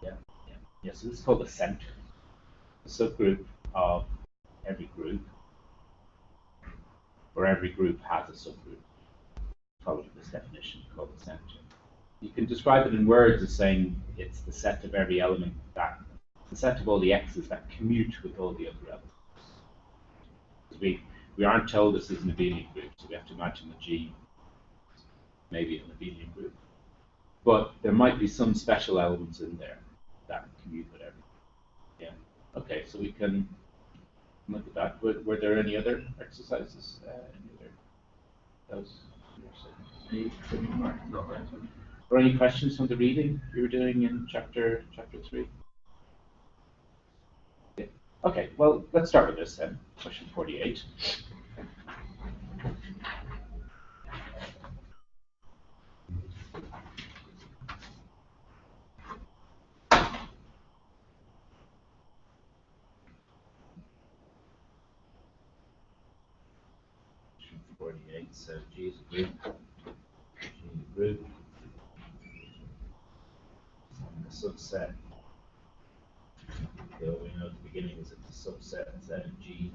Yeah, yeah, yeah. So this is called the center, the subgroup of every group, where every group has a subgroup, following this definition called the center. You can describe it in words as saying it's the set of every element that, the set of all the x's that commute with all the other elements. We aren't told this is an abelian group, so we have to imagine the G maybe an abelian group. But there might be some special elements in there that commute with everything. Yeah. Okay, so we can look at that. Were there any other exercises? Any other those? Or any questions from the reading you were doing in chapter 3? Yeah. Okay, well, let's start with this then. Question 48. Question 48. So G is a group. G is a group. And the subset. So we know at the beginning is it's a subset Z of G.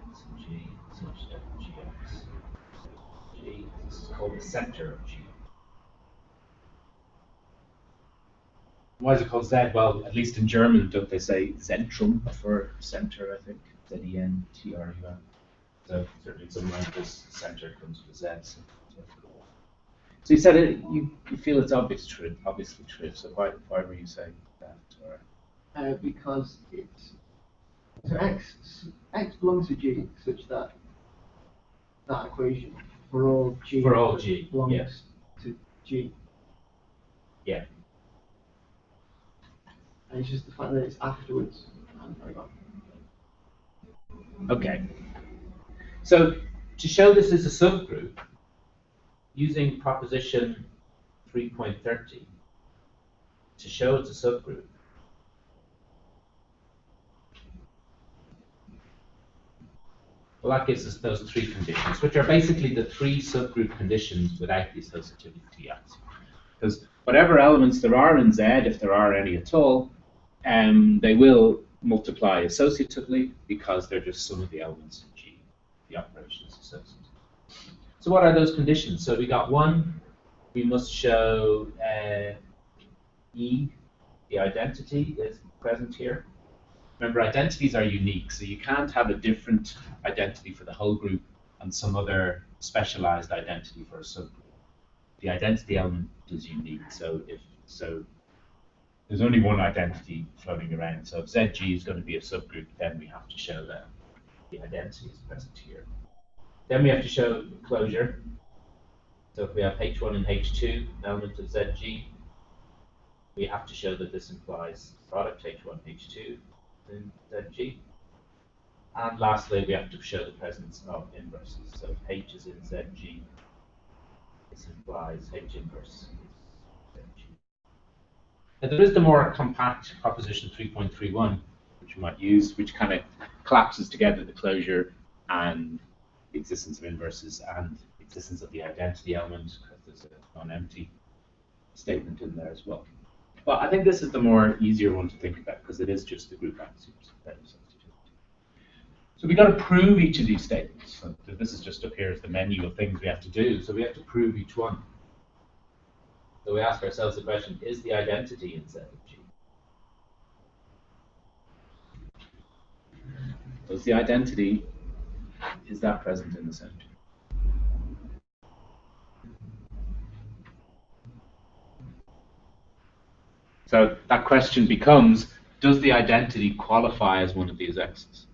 X of G such that Gx. G, this is called the center of G. Why is it called Z? Well, at least in German, don't they say Zentrum for center, I think? Z-E-N-T-R-U-M. So certainly in some languages, center comes with Z. So you said you feel it's obviously true. So why were you saying that? Or? Because so x belongs to G such that that equation for all G belongs yes. to G. Yeah. And it's just the fact that it's afterwards. Okay. So to show this is a subgroup, using proposition 3.30, to show it's a subgroup, well, that gives us those three conditions, which are basically the three subgroup conditions without the associativity axiom. Because whatever elements there are in Z, if there are any at all, they will multiply associatively because they're just some of the elements in G. The operation is associative. So what are those conditions? So we got one, we must show E, the identity is present here. Remember, identities are unique, so you can't have a different identity for the whole group and some other specialized identity for a subgroup. The identity element is unique, so there's only one identity floating around. So if ZG is going to be a subgroup, then we have to show that the identity is present here. Then we have to show closure. So if we have H1 and H2, element of ZG, we have to show that this implies product H1, H2 in ZG. And lastly, we have to show the presence of inverses. So if H is in ZG, this implies H inverse is ZG. Now there is the more compact proposition 3.31, which we might use, which kind of collapses together the closure and the existence of inverses and the existence of the identity element, because there's a non-empty statement in there as well. But I think this is the more easier one to think about because it is just the group axioms. So we've got to prove each of these statements. So this is just up here as the menu of things we have to do. So we have to prove each one. So we ask ourselves the question, is the identity in Z of G? Is the identity, is that present in the center? So that question becomes, does the identity qualify as one of these x's?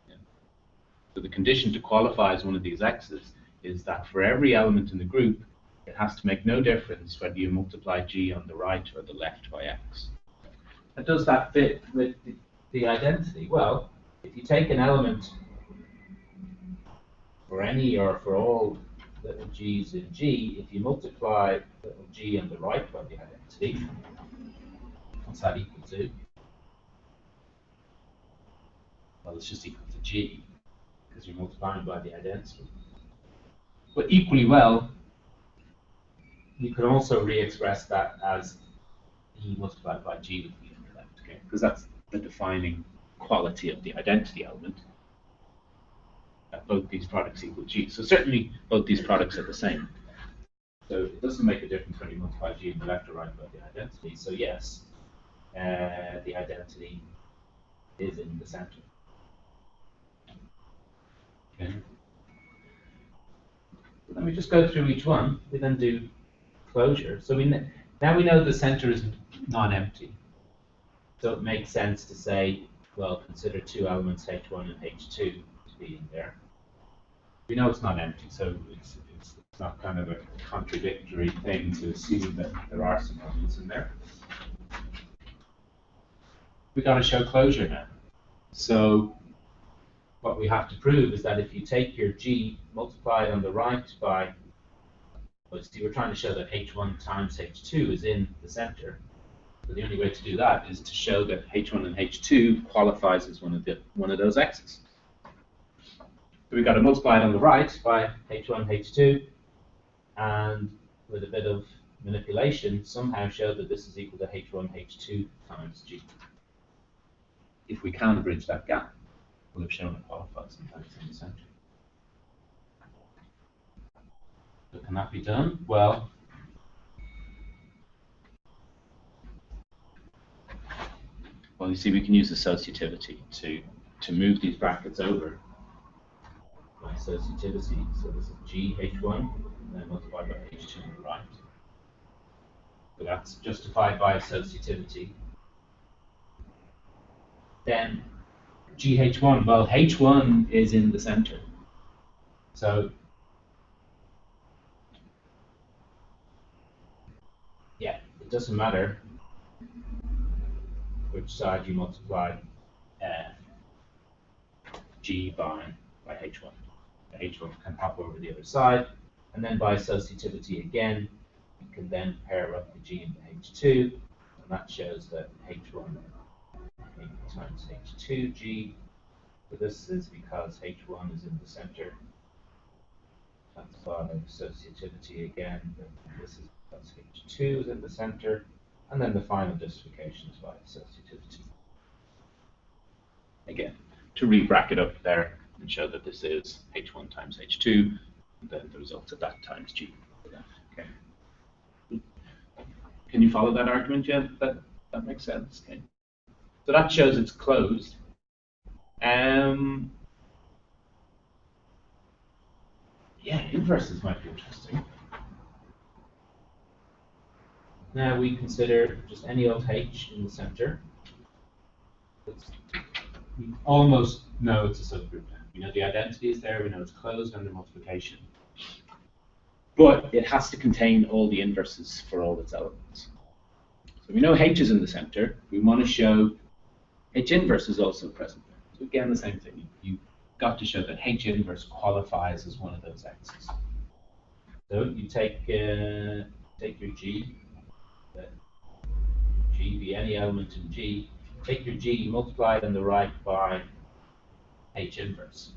Yeah. So the condition to qualify as one of these x's is that for every element in the group, it has to make no difference whether you multiply G on the right or the left by x. And does that fit with the identity? Well, if you take an element for any or for all little g's in G, if you multiply little g on the right by the identity, what's that equal to? Well, it's just equal to G, because you're multiplying by the identity. But equally well, you can also re-express that as E multiplied by G with V on the left, okay? Because that's the defining quality of the identity element. That both these products equal G. So certainly both these products are the same. So it doesn't make a difference when you multiply G on the left or right by the identity. So yes, the identity is in the center. Okay. Let me just go through each one. We then do closure. So now we know the center is non-empty. So it makes sense to say, well, consider two elements H1 and H2 to be in there. We know it's not empty, so it's not kind of a contradictory thing to assume that there are some elements in there. We got to show closure now. So what we have to prove is that if you take your G multiplied on the right by, well, see, we're trying to show that H1 times H2 is in the center. So the only way to do that is to show that H1 and H2 qualifies as one of those x's. So we've got to multiply it on the right by H1, H2, and with a bit of manipulation, somehow show that this is equal to H1, H2 times G. If we can bridge that gap, we'll have shown it qualifies in fact in the center. So can that be done? Well, you see, we can use associativity to move these brackets over by associativity. So this is G H1, and then multiplied by H2 on the right. So that's justified by associativity. Then GH1, well, H1 is in the center. So, yeah, it doesn't matter which side you multiply G by H1. H1 can hop over the other side, and then by associativity again, you can then pair up the G and the H2, and that shows that H1 times H2G. So this is because H1 is in the center. That's by associativity again. This is because H2 is in the center. And then the final justification is by associativity. Again, to re-bracket up there and show that this is H1 times H2, and then the result of that times G. Okay. Can you follow that argument yet? That makes sense. Okay. So that shows it's closed. Yeah, inverses might be interesting. Now we consider just any old H in the center. We almost know it's a subgroup now. We know the identity is there, we know it's closed under multiplication. But it has to contain all the inverses for all its elements. So we know H is in the center. We want to show H inverse is also present there. So again, the same thing. You've got to show that H inverse qualifies as one of those x's. So you take your G, let G be any element in G. Take your G, multiply it on the right by H inverse.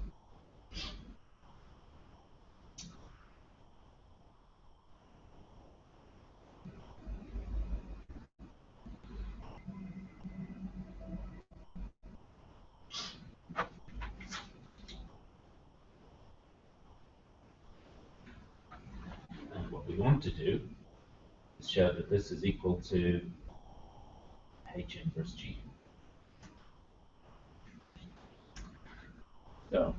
And what we want to do is show that this is equal to H inverse G. So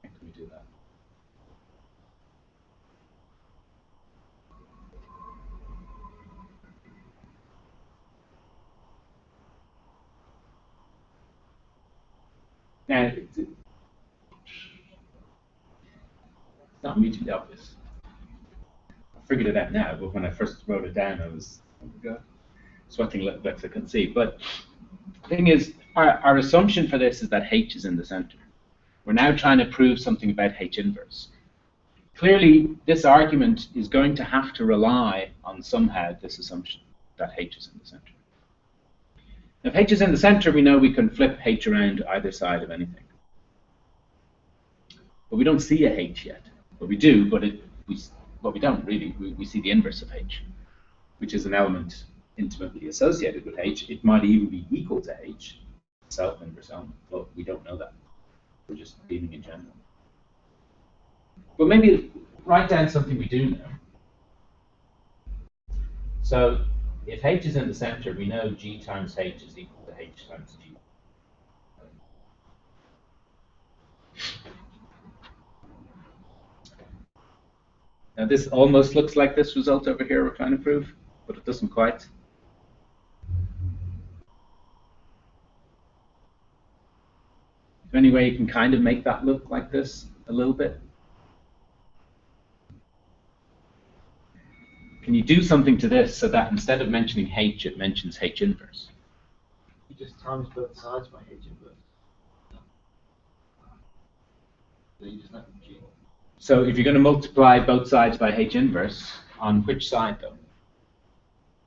how can we do that? Now, it's not immediately obvious. I figured it out now, but when I first wrote it down, I was sweating a little bit so I couldn't see. But the thing is, our assumption for this is that H is in the center. We're now trying to prove something about H inverse. Clearly, this argument is going to have to rely on somehow this assumption that H is in the center. If H is in the center, we know we can flip H around either side of anything. But we don't see a H yet. But we do, but we don't really. We see the inverse of H, which is an element intimately associated with H. It might even be equal to H, self-inverse element, but we don't know that. We're just dealing in general. But maybe write down something we do know. So if H is in the center, we know G times H is equal to H times G. Now this almost looks like this result over here we're trying to prove, but it doesn't quite. Is there any way you can kind of make that look like this a little bit? Can you do something to this so that instead of mentioning H, it mentions H inverse? You just times both sides by H inverse. So you just have G. So if you're going to multiply both sides by H inverse, on which side though?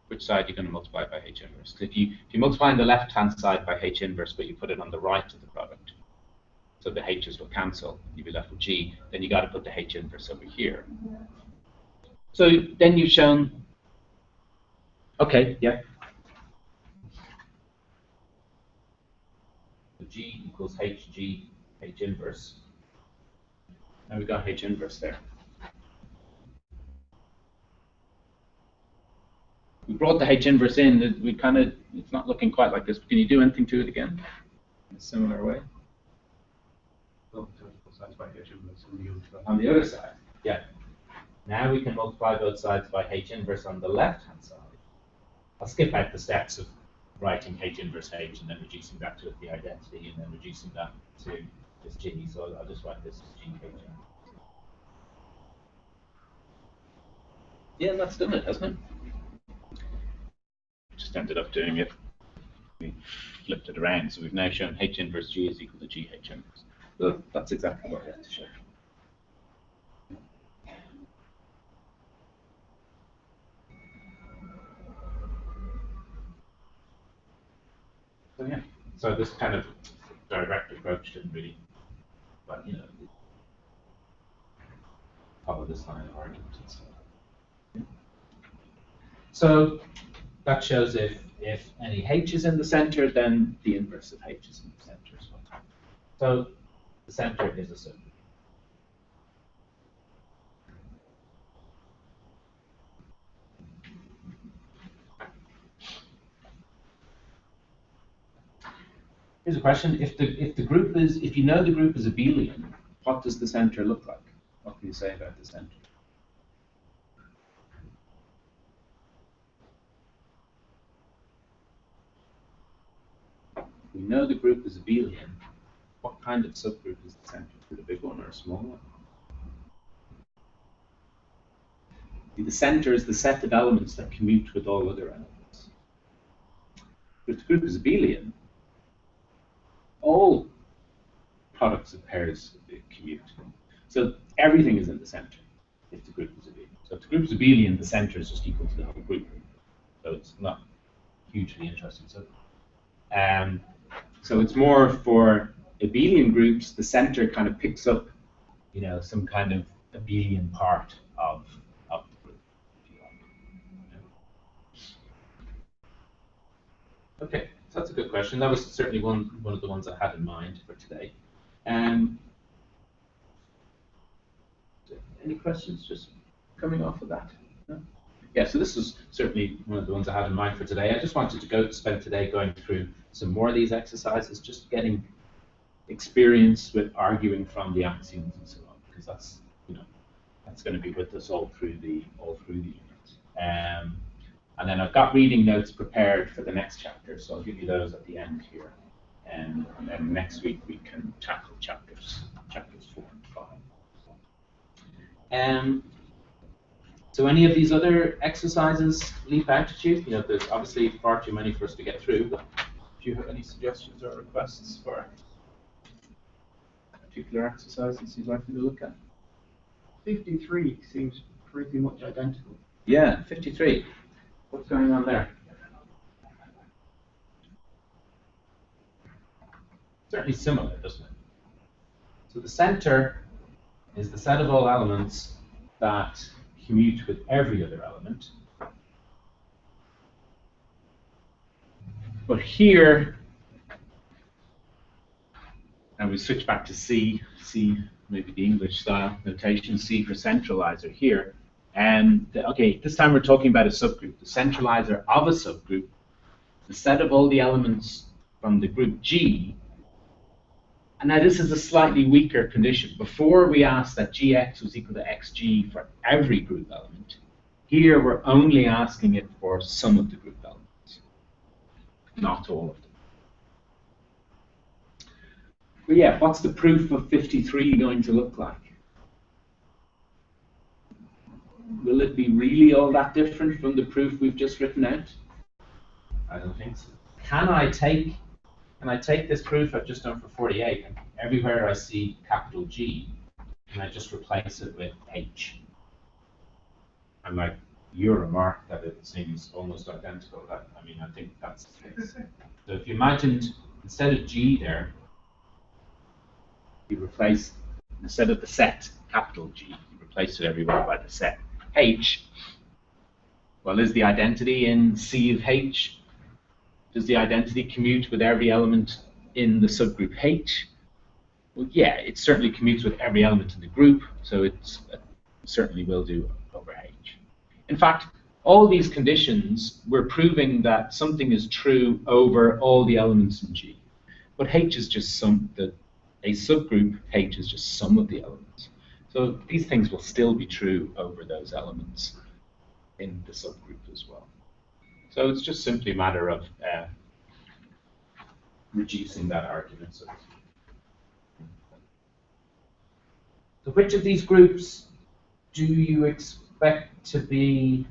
Which side are you going to multiply by H inverse? If you multiply on the left-hand side by H inverse, but you put it on the right of the product, so the H's will cancel, you'll be left with G, then you got to put the H inverse over here. So then you've shown, okay, yeah. So G equals HG, H inverse. Now we've got H inverse there. We brought the H inverse in, we kind of, it's not looking quite like this, but can you do anything to it again in a similar way? On the other side, yeah. Now we can multiply both sides by H inverse on the left-hand side. I'll skip out the steps of writing H inverse H and then reducing that to the identity and then reducing that to this G. So I'll just write this as G H inverse. Yeah, that's done it, hasn't it? Just ended up doing it. We flipped it around, so we've now shown H inverse G is equal to G H inverse. So that's exactly what we have to show. So yeah, so this kind of direct approach didn't really, but you know, follow this line of argument and stuff. Yeah. So that shows if any H is in the center, then the inverse of H is in the center as well. So the center is a subgroup. Here's a question: if the group is, if you know the group is abelian, what does the center look like? What can you say about the center? If we know the group is abelian, what kind of subgroup is the center? Is it a big one or a small one? The center is the set of elements that commute with all other elements. If the group is abelian, all products of pairs commute. So everything is in the center if the group is abelian. So if the group is abelian, the center is just equal to the whole group. So it's not hugely interesting. So it's more for abelian groups, the center kind of picks up, you know, some kind of abelian part of the group, if you like. Okay, so that's a good question. That was certainly one of the ones I had in mind for today. Any questions just coming off of that? No? Yeah, so this is certainly one of the ones I had in mind for today. I just wanted to spend today going through some more of these exercises, just getting experience with arguing from the axioms and so on, because that's, you know, that's going to be with us all through the unit. And then I've got reading notes prepared for the next chapter, so I'll give you those at the end here. And then next week we can tackle chapters 4 and 5. So any of these other exercises leap out at you? You know, there's obviously far too many for us to get through, but do you have any suggestions or requests for particular exercises you'd like me to look at? 53 seems pretty much identical. Yeah, 53. What's going on there? Certainly similar, doesn't it? So the center is the set of all elements that commute with every other element. But here, and we switch back to C, maybe the English style notation, C for centralizer here. And okay, this time we're talking about a subgroup. The centralizer of a subgroup, the set of all the elements from the group G. And now this is a slightly weaker condition. Before we asked that Gx was equal to Xg for every group element. Here we're only asking it for some of the group elements, not all of them. But yeah, what's the proof of 53 going to look like? Will it be really all that different from the proof we've just written out? I don't think so. Can I take this proof I've just done for 48, and everywhere I see capital G, and I just replace it with H? And like your remark that it seems almost identical, I mean, I think that's the case. So if you imagined, instead of G there, you replace, instead of the set, capital G, you replace it everywhere by the set H. Well, is the identity in C of H? Does the identity commute with every element in the subgroup H? Well, yeah, it certainly commutes with every element in the group, so it certainly will do over H. In fact, all these conditions, we're proving that something is true over all the elements in G. But H is just a subgroup H is just some of the elements. So these things will still be true over those elements in the subgroup as well. So it's just simply a matter of reducing that argument. So which of these groups do you expect to be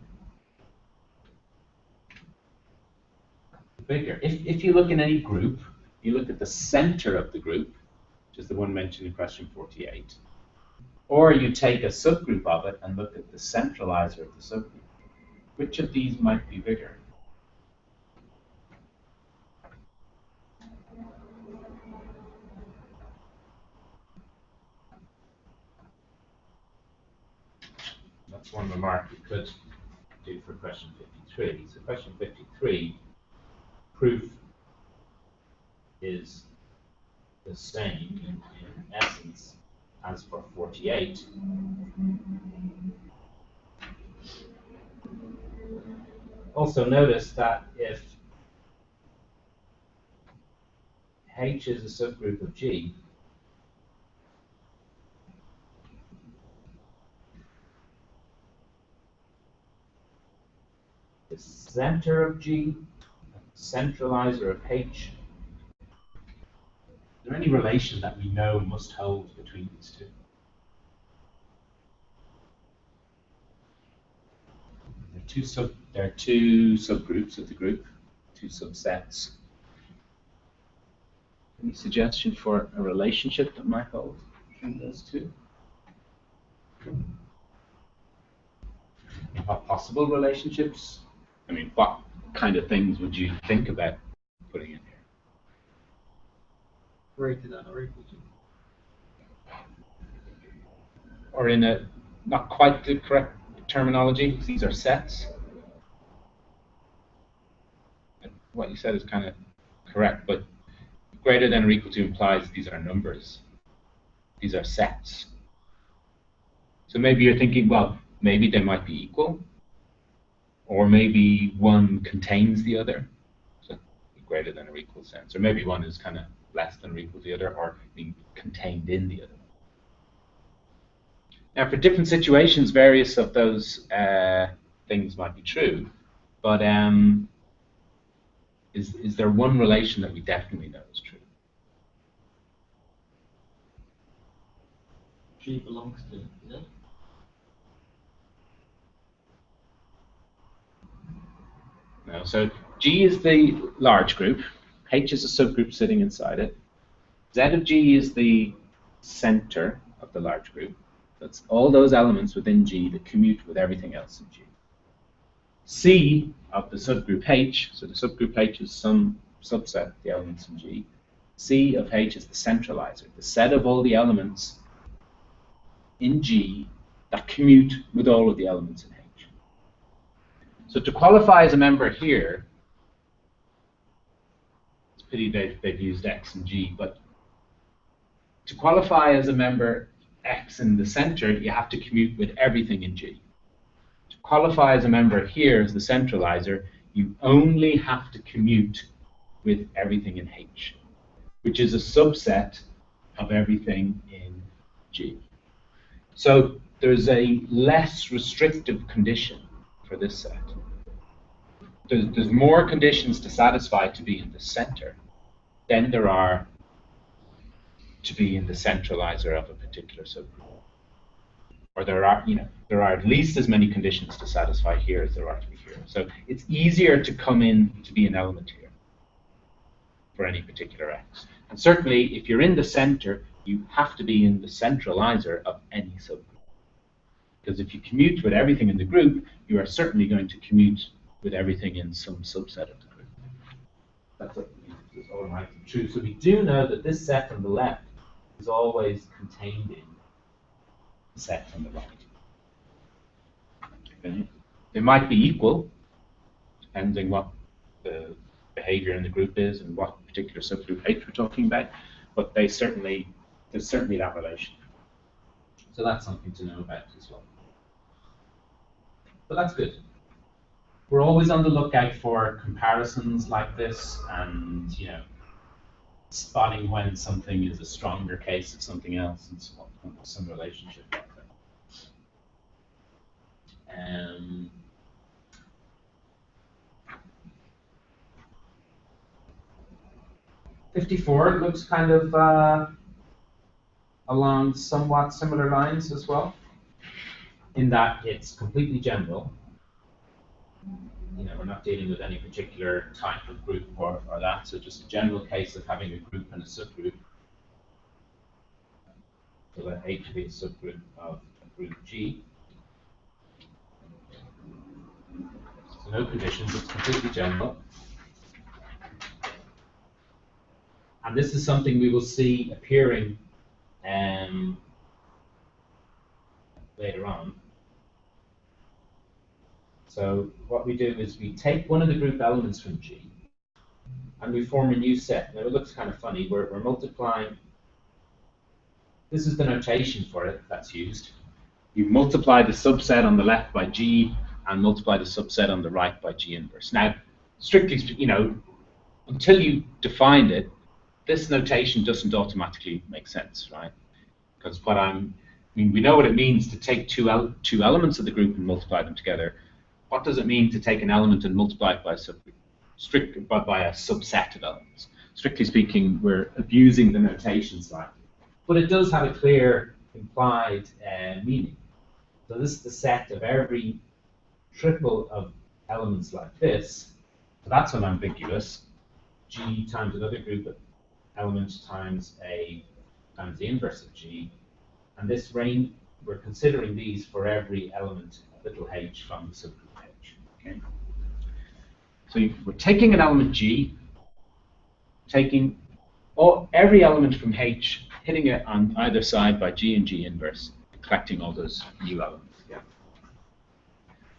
bigger? If you look in any group, you look at the center of the group, which is the one mentioned in question 48, or you take a subgroup of it and look at the centralizer of the subgroup. Which of these might be bigger? That's one remark we could do for question 53. So question 53, proof is the same in essence as for 48. Also notice that if H is a subgroup of G, the center of G, centralizer of H, is there any relation that we know must hold between these two? There are two subgroups of the group, two subsets. Any suggestion for a relationship that might hold between those two? What possible relationships? I mean, what kind of things would you think about putting in here? Greater than or equal to. Or in a not quite the correct terminology, these are sets. What you said is kind of correct, but greater than or equal to implies these are numbers. These are sets. So maybe you're thinking, well, maybe they might be equal, or maybe one contains the other, so greater than or equal sense, or maybe one is kind of less than or equal to the other, or being contained in the other. Now, for different situations, various of those things might be true, but is there one relation that we definitely know is true? G belongs to, is it? No, so G is the large group, H is a subgroup sitting inside it, Z of G is the center of the large group. That's all those elements within G that commute with everything else in G. C of the subgroup H, so the subgroup H is some subset of the elements in G. C of H is the centralizer, the set of all the elements in G that commute with all of the elements in H. So to qualify as a member here, it's a pity they've used X and G, but to qualify as a member X in the center, you have to commute with everything in G. To qualify as a member here as the centralizer, you only have to commute with everything in H, which is a subset of everything in G. So there's a less restrictive condition for this set. There's more conditions to satisfy to be in the center than there are to be in the centralizer of a particular subgroup. Or there are at least as many conditions to satisfy here as there are to be here. So it's easier to come in to be an element here for any particular X. And certainly, if you're in the center, you have to be in the centralizer of any subgroup. Because if you commute with everything in the group, you are certainly going to commute with everything in some subset of the group. That's automatically true. So we do know that this set on the left is always contained in the set on the right. Okay. They might be equal, depending what the behavior in the group is and what particular subgroup H we're talking about, but there's certainly that relation. So that's something to know about as well. But that's good. We're always on the lookout for comparisons like this, and spotting when something is a stronger case of something else, and so on, some relationship like that. 54 looks kind of along somewhat similar lines as well, in that it's completely general. We're not dealing with any particular type of group or that, so just a general case of having a group and a subgroup. So let H be a subgroup of a group G. So no conditions, it's completely general. And this is something we will see appearing later on. So what we do is we take one of the group elements from G and we form a new set. Now it looks kind of funny. We're multiplying. This is the notation for it that's used. You multiply the subset on the left by G and multiply the subset on the right by G inverse. Now, strictly speaking, until you defined it, this notation doesn't automatically make sense, right? Because we know what it means to take two elements of the group and multiply them together. What does it mean to take an element and multiply it by a subgroup, by a subset of elements? Strictly speaking, we're abusing the notation slightly. But it does have a clear implied meaning. So this is the set of every triple of elements like this. So that's unambiguous. G times another group of elements times times the inverse of G. And this range, we're considering these for every element, little h, from the subgroup H. Okay? So we're taking an element G, taking every element from H, hitting it on either side by G and G inverse, and collecting all those new elements. Yeah.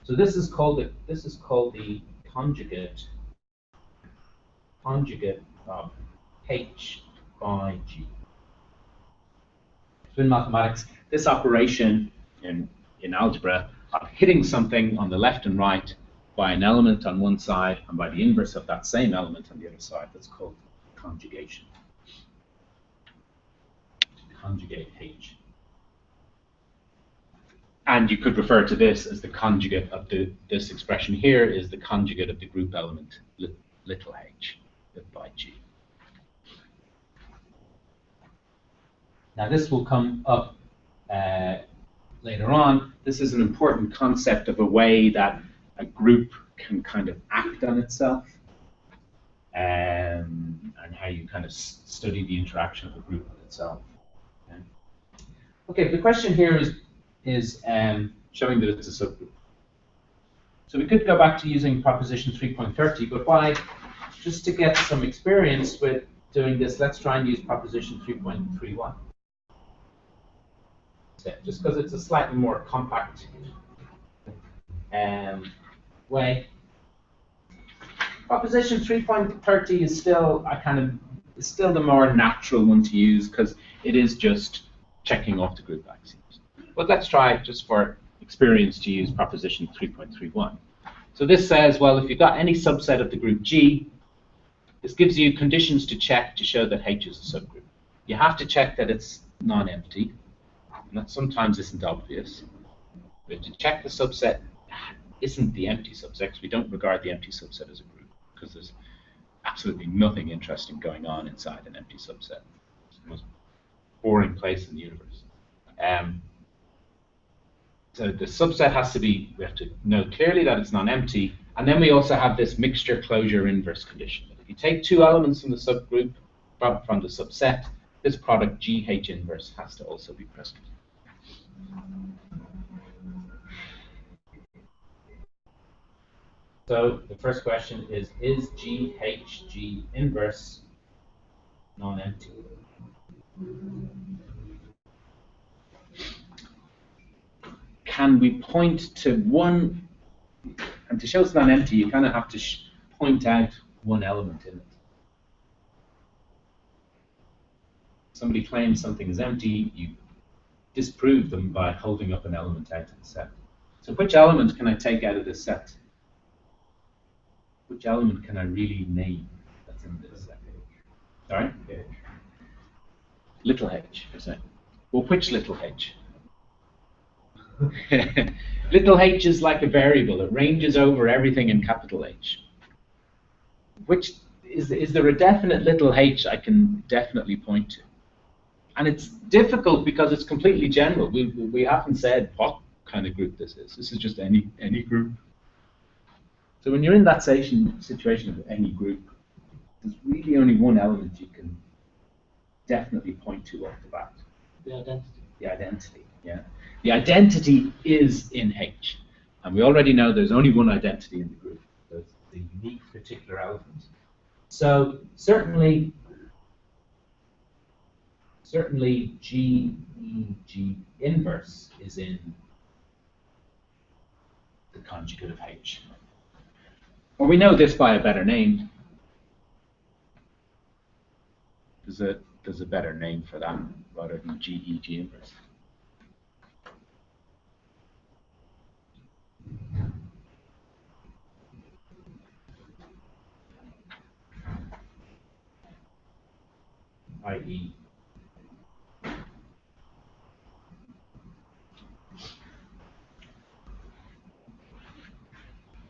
So this is called the conjugate of H by G. So in mathematics, this operation in algebra of hitting something on the left and right by an element on one side and by the inverse of that same element on the other side, that's called conjugation. Conjugate H. And you could refer to this as the conjugate of this expression here is the conjugate of the group element little h by G. Now this will come up later on. This is an important concept of a way that a group can kind of act on itself, and how you kind of study the interaction of a group with itself. Okay, the question here is showing that it's a subgroup. So we could go back to using proposition 3.30, but just to get some experience with doing this, let's try and use proposition 3.31. Just because it's a slightly more compact way. Proposition 3.30 is still the more natural one to use because it is just checking off the group axioms. But let's try, just for experience, to use proposition 3.31. So this says, well, if you've got any subset of the group G, this gives you conditions to check to show that H is a subgroup. You have to check that it's non-empty, and that sometimes isn't obvious. We have to check the subset isn't the empty subset, because we don't regard the empty subset as a group, because there's absolutely nothing interesting going on inside an empty subset. It's the most boring place in the universe. So the subset has to be, we have to know clearly that it's non-empty, and then we also have this mixture closure inverse condition. If you take two elements from the subgroup, from the subset, this product GH inverse has to also be present. So the first question is GHG inverse non-empty? Can we point to one, and to show it's non-empty, you kind of have to point out one element in it. Somebody claims something is empty, you disprove them by holding up an element out of the set. So which element can I take out of this set? Which element can I really name that's in this set? Sorry? Little h, is it? Well, which little h? Little h is like a variable. It ranges over everything in capital H. Which is there a definite little h I can definitely point to? And it's difficult because it's completely general. We haven't said what kind of group this is. This is just any group. So when you're in that situation of any group, there's really only one element you can definitely point to off the bat. The identity. The identity, yeah. The identity is in H. And we already know there's only one identity in the group. There's the unique particular element. So certainly GEG inverse is in the conjugate of H. Well, we know this by a better name. There's a better name for that rather than GEG inverse. I.e.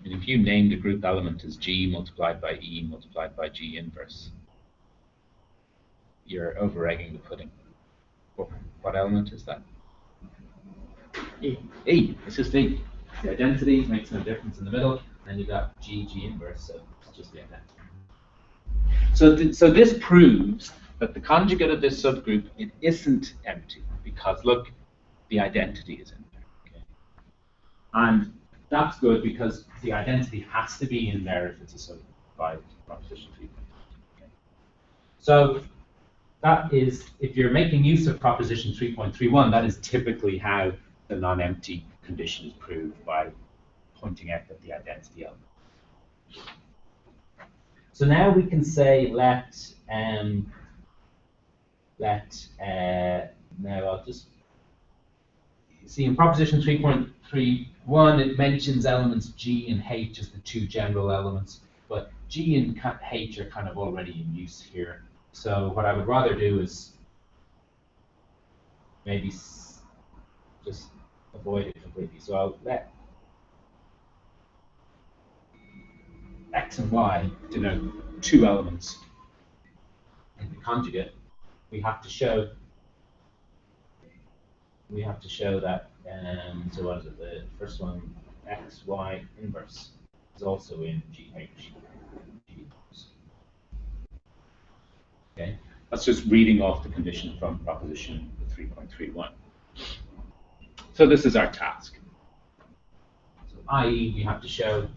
And if you name the group element as G multiplied by E multiplied by G inverse, you're over-egging the pudding. What element is that? E. E. It's just E. The identity makes no difference in the middle, and then you've got G inverse, so it's just the identity. So this proves that the conjugate of this subgroup, it isn't empty, because look, the identity is in there. Okay? And that's good because the identity has to be in there if it's a subgroup by proposition 3. Okay? So that is, if you're making use of proposition 3.31, that is typically how the non-empty condition is proved, by pointing out that the identity element. So now we can say now I'll just see in proposition 3.31 it mentions elements G and H as the two general elements, but G and H are kind of already in use here. So what I would rather do is maybe just avoid it completely. So I'll let X and Y denote two elements. In the conjugate, we have to show that, so what is it, the first one, X, Y inverse, is also in GH. Okay, that's just reading off the condition from proposition 3.31. So this is our task. So i.e. we have to show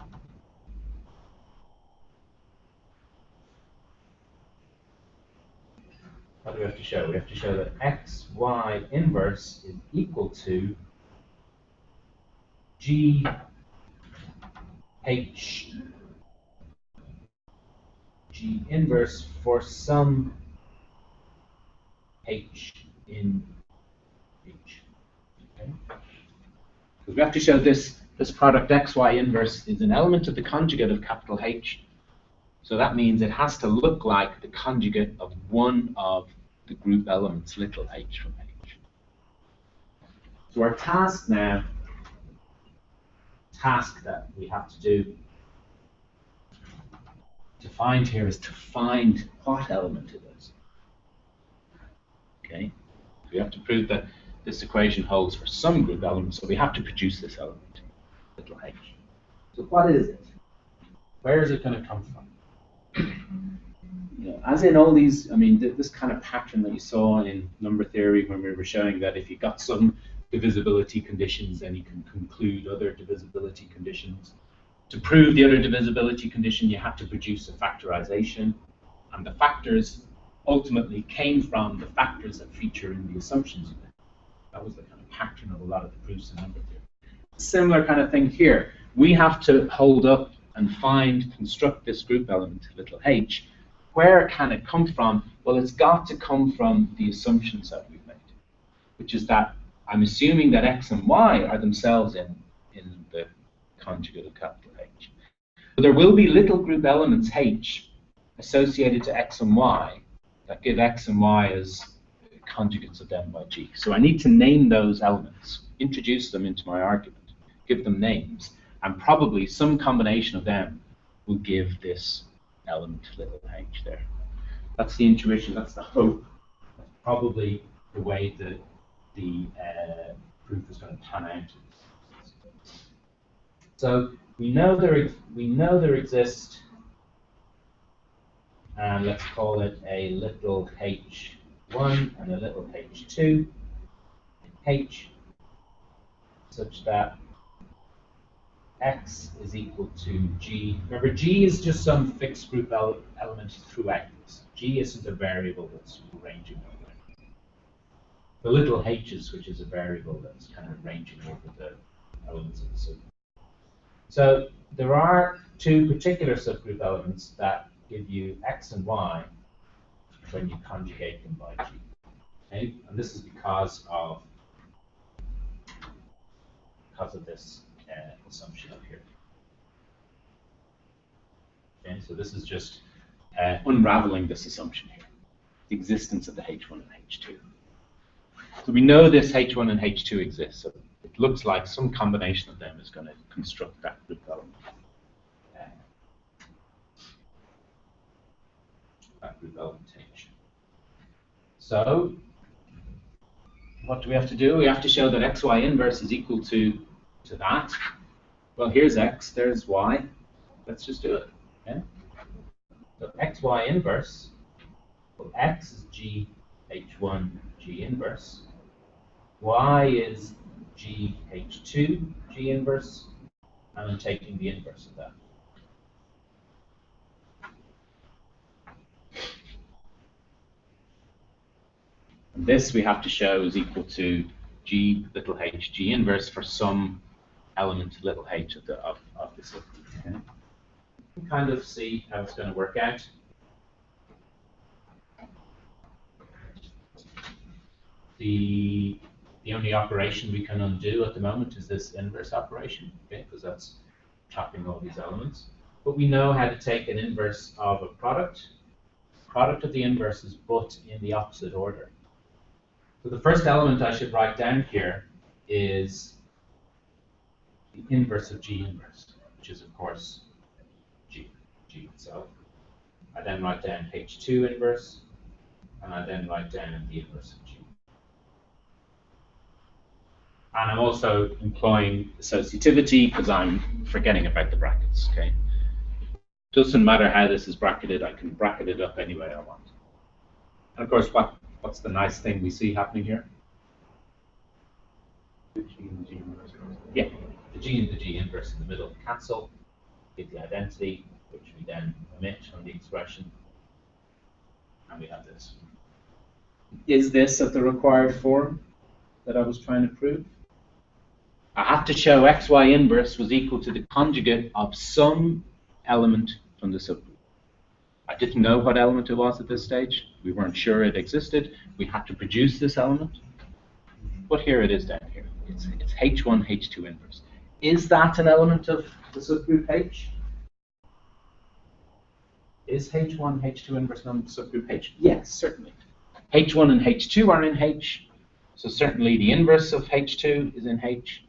What do we have to show? We have to show that xy inverse is equal to g h g inverse for some h in h. Okay? Because we have to show this product xy inverse is an element of the conjugate of capital H. So that means it has to look like the conjugate of one of the group elements, little h from H. So our task now, that we have to do to find here is to find what element it is. Okay? So we have to prove that this equation holds for some group elements, so we have to produce this element, little h. So what is it? Where is it going to come from? You know, as in all these, I mean, this kind of pattern that you saw in number theory when we were showing that if you got some divisibility conditions, then you can conclude other divisibility conditions. To prove the other divisibility condition, you have to produce a factorization, and the factors ultimately came from the factors that feature in the assumptions unit. That was the kind of pattern of a lot of the proofs in number theory. Similar kind of thing here. We have to hold up and construct this group element, little h. Where can it come from? Well, it's got to come from the assumptions that we've made, which is that I'm assuming that x and y are themselves in the conjugate of capital H. So there will be little group elements h associated to x and y that give x and y as conjugates of them by g. So I need to name those elements, introduce them into my argument, give them names, and probably some combination of them will give this element little h there. That's the intuition, that's the hope. That's probably the way that the proof is going to pan out. So we know there exists, and let's call it a little h1 and a little h2 in h, such that x is equal to g. Remember, g is just some fixed group element throughout this. G isn't a variable that's ranging over. The little h's, which is a variable that's kind of ranging over the elements of the subgroup. So there are two particular subgroup elements that give you x and y when you conjugate them by g. Okay? And this is because of this assumption up here. Okay, so this is just unraveling this assumption here, the existence of the h1 and h2. So we know this h1 and h2 exists, so it looks like some combination of them is going to construct that group element. That group element h. So what do we have to do? We have to show that xy inverse is equal to that. Well, here's x, there's y. Let's just do it. Okay? So xy inverse, well, x is g h1 g inverse. Y is g h2 g inverse, and I'm taking the inverse of that. And this we have to show is equal to g little h g inverse for some element little h of this. Okay? You can kind of see how it's going to work out. The only operation we can undo at the moment is this inverse operation, okay, because that's chopping all these elements. But we know how to take an inverse of a product. Product of the inverses, but in the opposite order. So the first element I should write down here is the inverse of G inverse, which is, of course, G itself. I then write down H2 inverse, and I then write down the inverse of G. And I'm also employing associativity because I'm forgetting about the brackets, okay? Doesn't matter how this is bracketed, I can bracket it up any way I want. And of course, what's the nice thing we see happening here? The G and the G inverse. Yeah, the G and the G inverse in the middle cancel, get the identity, which we then omit from the expression, and we have this. is this of the required form that I was trying to prove? I had to show xy inverse was equal to the conjugate of some element from the subgroup. I didn't know what element it was at this stage. We weren't sure it existed. We had to produce this element. But here it is down here. It's H1, H2 inverse. Is that an element of the subgroup H? Is H1, H2 inverse an element of subgroup H? Yes, certainly. H1 and H2 are in H, so certainly the inverse of H2 is in H,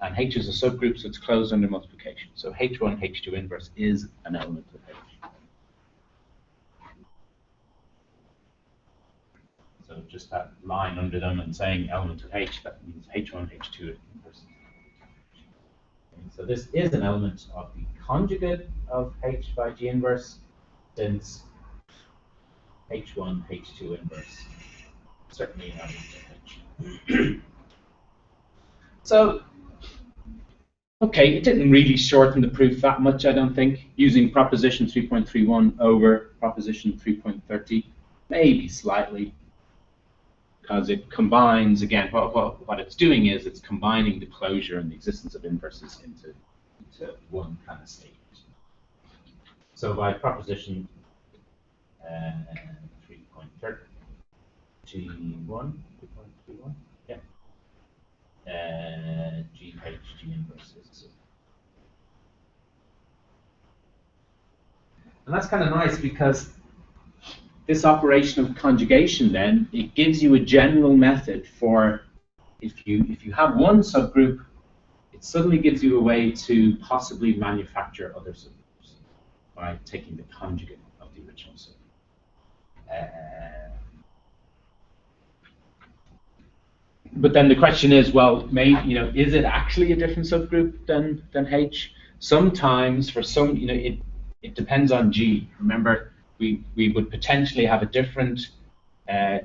and H is a subgroup, so it's closed under multiplication. So H1, H2 inverse is an element of H. So just that line under them and saying element of H, that means H1, H2 inverse. Okay, so this is an element of the conjugate of H by G inverse, since H1, H2 inverse, certainly an element of H. So, okay, it didn't really shorten the proof that much, I don't think, using proposition 3.31 over proposition 3.30, maybe slightly, because it combines, again, what it's doing is it's combining the closure and the existence of inverses into one kind of statement. So by proposition 3.31, yeah, GH, G inverses. And that's kind of nice because this operation of conjugation then, it gives you a general method for if you have one subgroup, it suddenly gives you a way to possibly manufacture other subgroups by taking the conjugate of the original subgroup. But then the question is, well, is it actually a different subgroup than H? Sometimes, for some, it depends on G. Remember, we would potentially have a different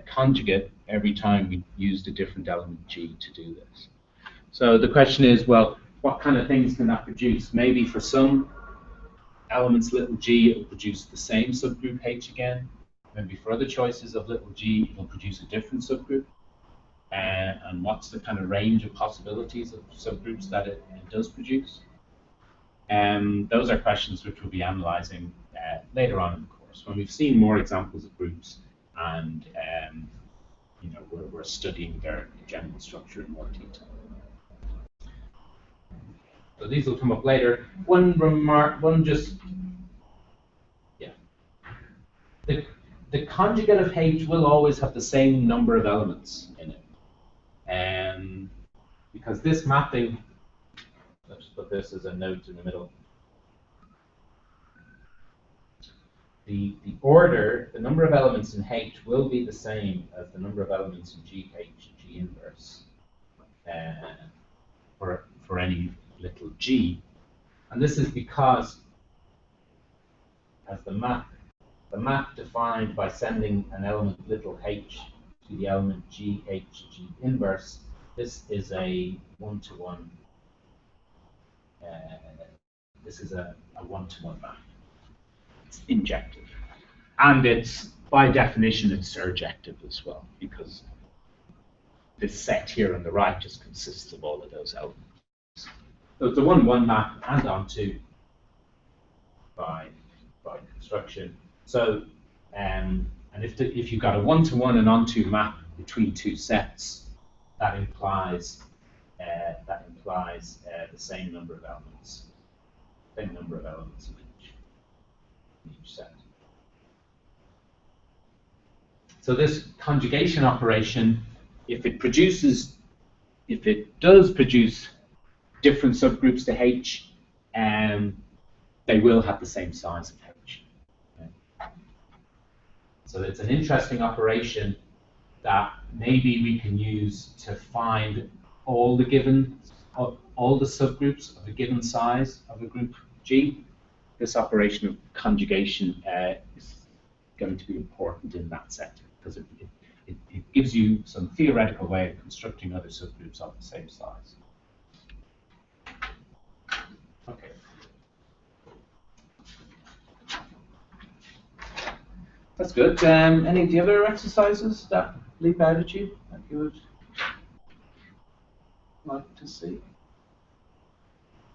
conjugate every time we used a different element G to do this. So the question is, well, what kind of things can that produce? Maybe for some elements little g, it will produce the same subgroup H again. Maybe for other choices of little g, it will produce a different subgroup. And what's the kind of range of possibilities of subgroups that it does produce? Those are questions which we'll be analyzing later on in the course, when we've seen more examples of groups and we're studying their general structure in more detail. So these will come up later. The conjugate of H will always have the same number of elements in it. Because this mapping, let's just put this as a note in the middle. The order, the number of elements in H will be the same as the number of elements in GH, G inverse, for any little g. And this is because as the map defined by sending an element little h to the element GH, G inverse, this is a one-to-one. This is a one-to-one map. It's injective, and it's by definition it's surjective as well, because this set here on the right just consists of all of those elements. So it's a one-to-one map and onto by construction. So and if you've got a one-to-one and onto map between two sets, that implies the same number of elements, in each set. So this conjugation operation, if it does produce different subgroups to H, they will have the same size of H. Okay. So it's an interesting operation that maybe we can use to find all the subgroups of a given size of a group G. This operation of conjugation is going to be important in that set, because it gives you some theoretical way of constructing other subgroups of the same size. Okay. That's good. Any of the other exercises that leap out at you that you would like to see?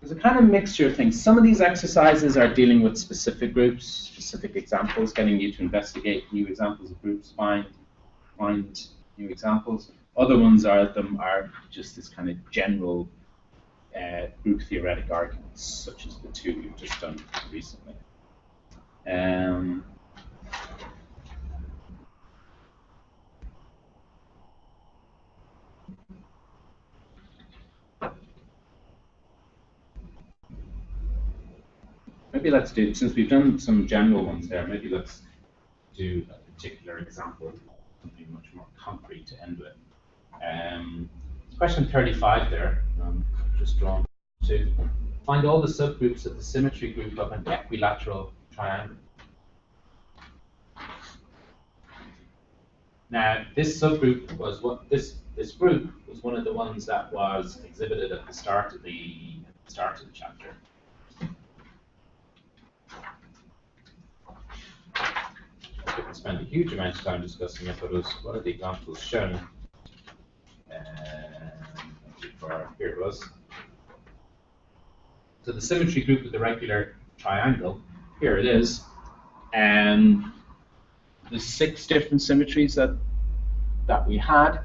There's a kind of mixture of things. Some of these exercises are dealing with specific groups, specific examples, getting you to investigate new examples of groups, find new examples. Other ones are just this kind of general group theoretic arguments, such as the two we've just done recently. Maybe let's do, since we've done some general ones there, maybe let's do a particular example, something much more concrete to end with. Question 35 there, just drawn to find all the subgroups of the symmetry group of an equilateral triangle. Now, this subgroup was what this group was one of the ones that was exhibited at the start of the chapter. I didn't spend a huge amount of time discussing it, but it was one of the examples shown. Here it was. So the symmetry group of the regular triangle, here it is. There's 6 different symmetries that we had,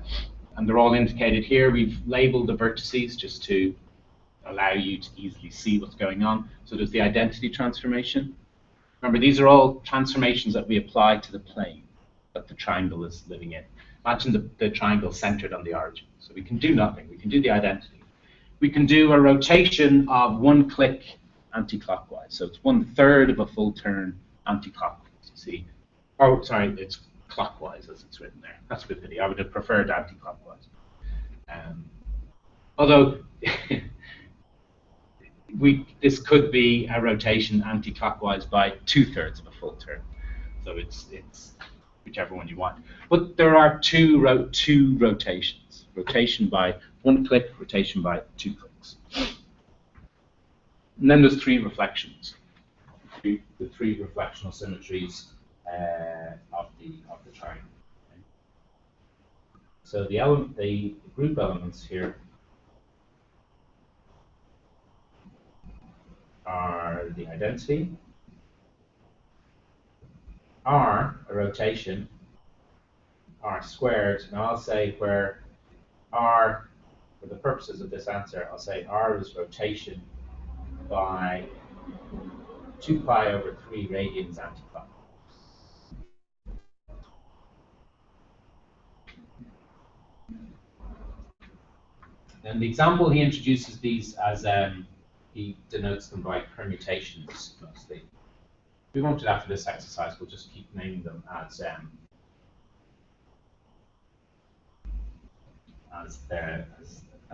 and they're all indicated here. We've labeled the vertices just to allow you to easily see what's going on. So there's the identity transformation. Remember, these are all transformations that we apply to the plane that the triangle is living in. Imagine the triangle centered on the origin. So we can do nothing. We can do the identity. We can do a rotation of 1 click anti-clockwise. So it's 1/3 of a full turn anti-clockwise, you see. Oh, sorry, it's clockwise as it's written there. That's a good pity. I would have preferred anti-clockwise. Although this could be a rotation anti-clockwise by 2/3 of a full turn. So it's whichever one you want. But there are two rotations. Rotation by 1 click, rotation by 2 clicks. And then there's 3 reflections. The 3 reflectional symmetries of the triangle. Okay. So the group elements here are the identity, R, a rotation, R squared. Now I'll say where R, for the purposes of this answer, I'll say R is rotation by 2 pi over 3 radians anti-clockwise. And the example, he introduces these as, he denotes them by permutations mostly. We won't do that for this exercise, we'll just keep naming them as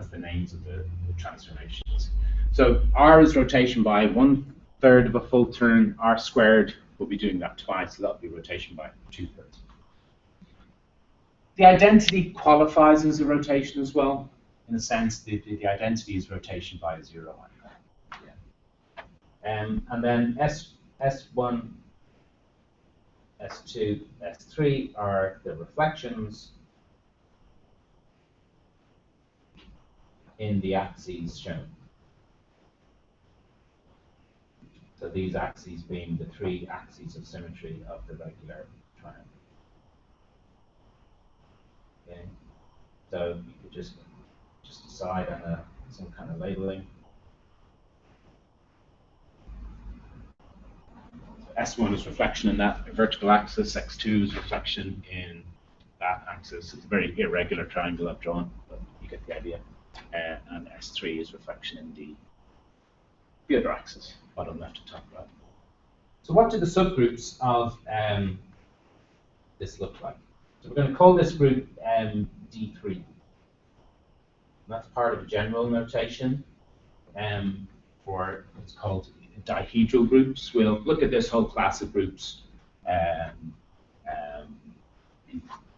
the names of the transformations. So R is rotation by 1/3 of a full turn, R squared, we'll be doing that twice, so that'll be rotation by 2/3. The identity qualifies as a rotation as well. In a sense, the identity is rotation by a 0. Yeah. And then S1, S2, S3 are the reflections in the axes shown. So these axes being the 3 axes of symmetry of the regular triangle. Okay. So you could just decide on some kind of labeling. So S1 is reflection in that vertical axis, X2 is reflection in that axis. It's a very irregular triangle I've drawn, but you get the idea. And S3 is reflection in the other axis, bottom left and top right. So what do the subgroups of this look like? So we're going to call this group D3. That's part of a general notation for what's called dihedral groups. We'll look at this whole class of groups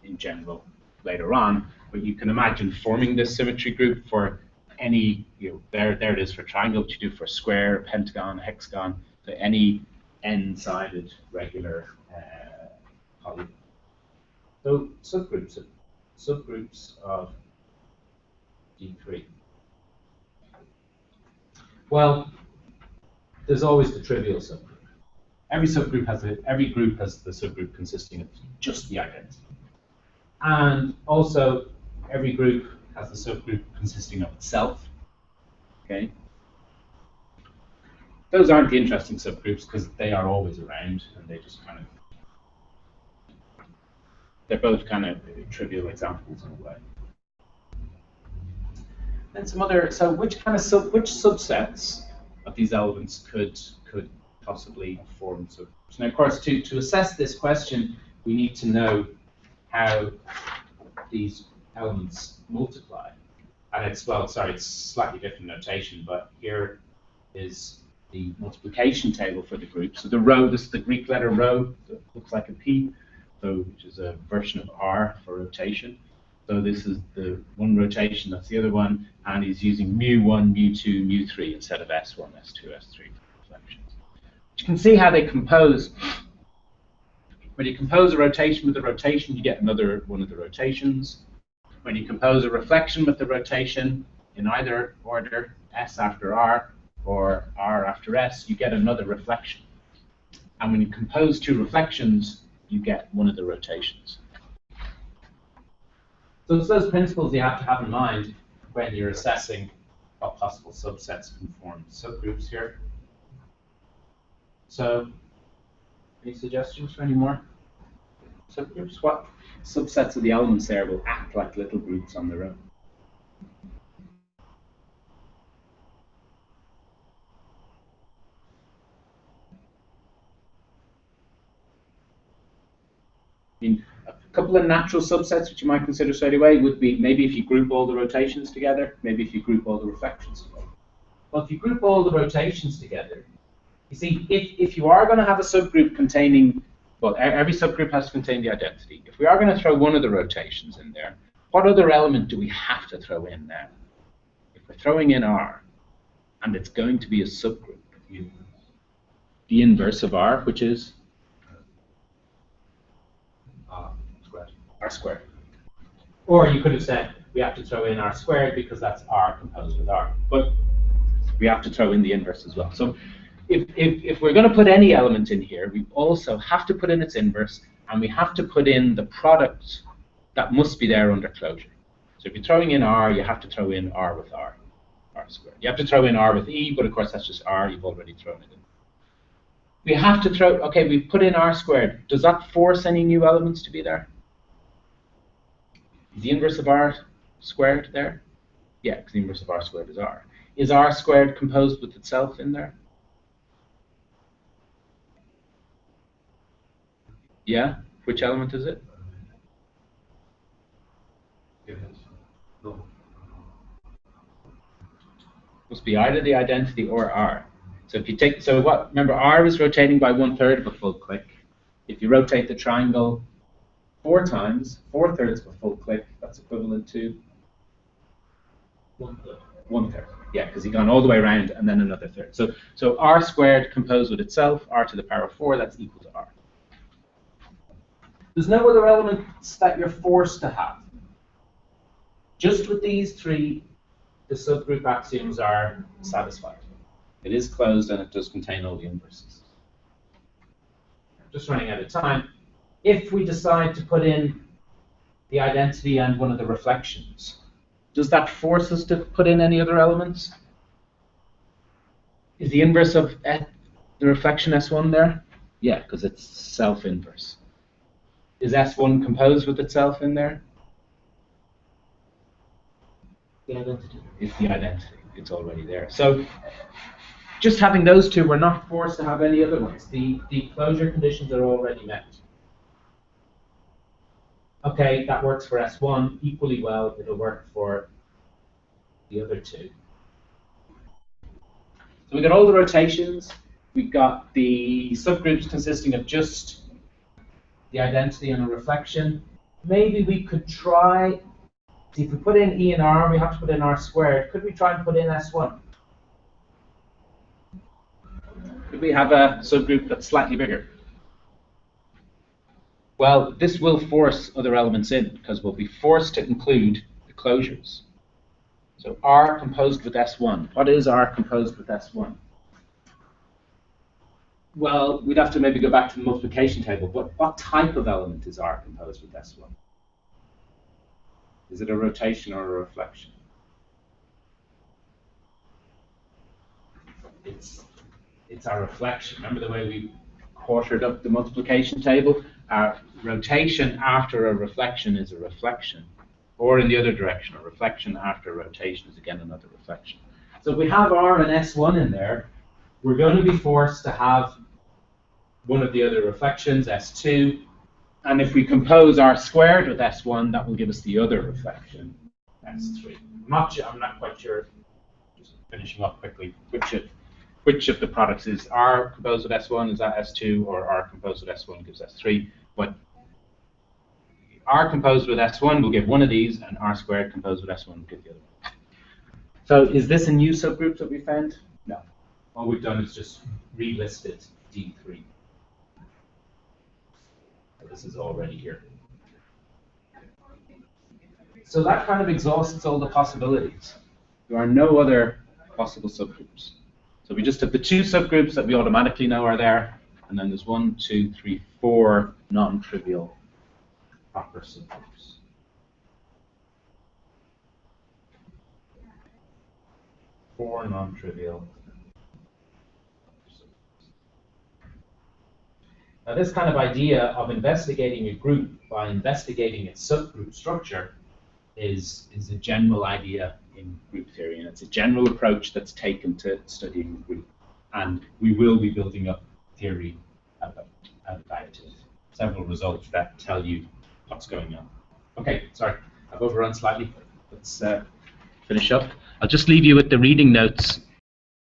in general later on, but you can imagine forming this symmetry group for any, there it is for triangle, what you do for square, pentagon, hexagon, so any n-sided regular polygon. So subgroups subgroups of D3? Well, there's always the trivial subgroup. Every group has the subgroup consisting of just the identity. And also, every group has the subgroup consisting of itself. Okay. Those aren't the interesting subgroups because they are always around and they just kind of, they're both kind of trivial examples in a way. And some other, so which subsets of these elements could possibly form subgroups? Now, of course, to assess this question, we need to know how these elements multiply. And it's, well, sorry, it's slightly different notation, but here is the multiplication table for the group. So the row, this is the Greek letter rho, that looks like a P, so which is a version of R for rotation. So this is the one rotation, that's the other one, and he's using mu1, mu2, mu3 instead of S1, S2, S3 reflections. You can see how they compose. When you compose a rotation with a rotation, you get another one of the rotations. When you compose a reflection with the rotation, in either order, S after R or R after S, you get another reflection. And when you compose two reflections, you get one of the rotations. So it's those principles you have to have in mind when you're assessing what possible subsets can form subgroups here. So, any suggestions for any more subgroups? What subsets of the elements there will act like little groups on their own? I mean, a couple of natural subsets which you might consider straight away would be maybe if you group all the rotations together, maybe if you group all the reflections together. Well, if you group all the rotations together, you see, if you are going to have a subgroup containing, well, every subgroup has to contain the identity. If we are going to throw one of the rotations in there, what other element do we have to throw in now? If we're throwing in R, and it's going to be a subgroup, the inverse of R, which is R squared. Or you could have said we have to throw in R squared because that's R composed with R. But we have to throw in the inverse as well. So if we're going to put any element in here, we also have to put in its inverse, and we have to put in the product that must be there under closure. So if you're throwing in R, you have to throw in R with R, R squared. You have to throw in R with E, but of course that's just R, you've already thrown it in. We have to throw, okay, we've put in R squared. Does that force any new elements to be there? Is the inverse of R squared there? Yeah, because the inverse of R squared is R. Is R squared composed with itself in there? Yeah? Which element is it? No. Must be either the identity or R. So if you take, so what, remember R is rotating by 1/3 of a full click. If you rotate the triangle 4 times, 4/3 of a full click, that's equivalent to 1/3. 1/3, yeah, because you've gone all the way around and then another third. So R squared composed with itself, R to the power of 4, that's equal to R. There's no other elements that you're forced to have. Just with these three, the subgroup axioms are satisfied. It is closed and it does contain all the inverses. Just running out of time. If we decide to put in the identity and one of the reflections, does that force us to put in any other elements? Is the inverse of the reflection S1 there? Yeah, because it's self-inverse. Is S1 composed with itself in there? The identity. It's the identity. It's already there. So just having those two, we're not forced to have any other ones. The closure conditions are already met. Okay, that works for S1 equally well. It'll work for the other two. So we've got all the rotations. We've got the subgroups consisting of just the identity and a reflection. Maybe we could try, if we put in E and R, we have to put in R squared. Could we try and put in S1? Could we have a subgroup that's slightly bigger? Well, this will force other elements in, because we'll be forced to include the closures. So R composed with S1. What is R composed with S1? Well, we'd have to maybe go back to the multiplication table. What type of element is R composed with S1? Is it a rotation or a reflection? It's our reflection. Remember the way we quartered up the multiplication table? Our rotation after a reflection is a reflection. Or in the other direction, a reflection after a rotation is again another reflection. So if we have R and S1 in there, we're going to be forced to have one of the other reflections, S2. And if we compose R squared with S1, that will give us the other reflection, S3. I'm not quite sure, just finishing up quickly, which of the products is R composed with S1, is that S2, or R composed with S1 gives S3. But R composed with S1 will give one of these, and R squared composed with S1 will give the other one. So is this a new subgroup that we found? No. All we've done is just relisted D3. So this is already here. So that kind of exhausts all the possibilities. There are no other possible subgroups. So we just have the two subgroups that we automatically know are there, and then there's 1, 2, 3, 4 non-trivial proper subgroups. Four non-trivial. Now this kind of idea of investigating a group by investigating its subgroup structure is a general idea in group theory, and it's a general approach that's taken to studying the group. And we will be building up theory about it. Several results that tell you what's going on. Okay, sorry, I've overrun slightly. Let's finish up. I'll just leave you with the reading notes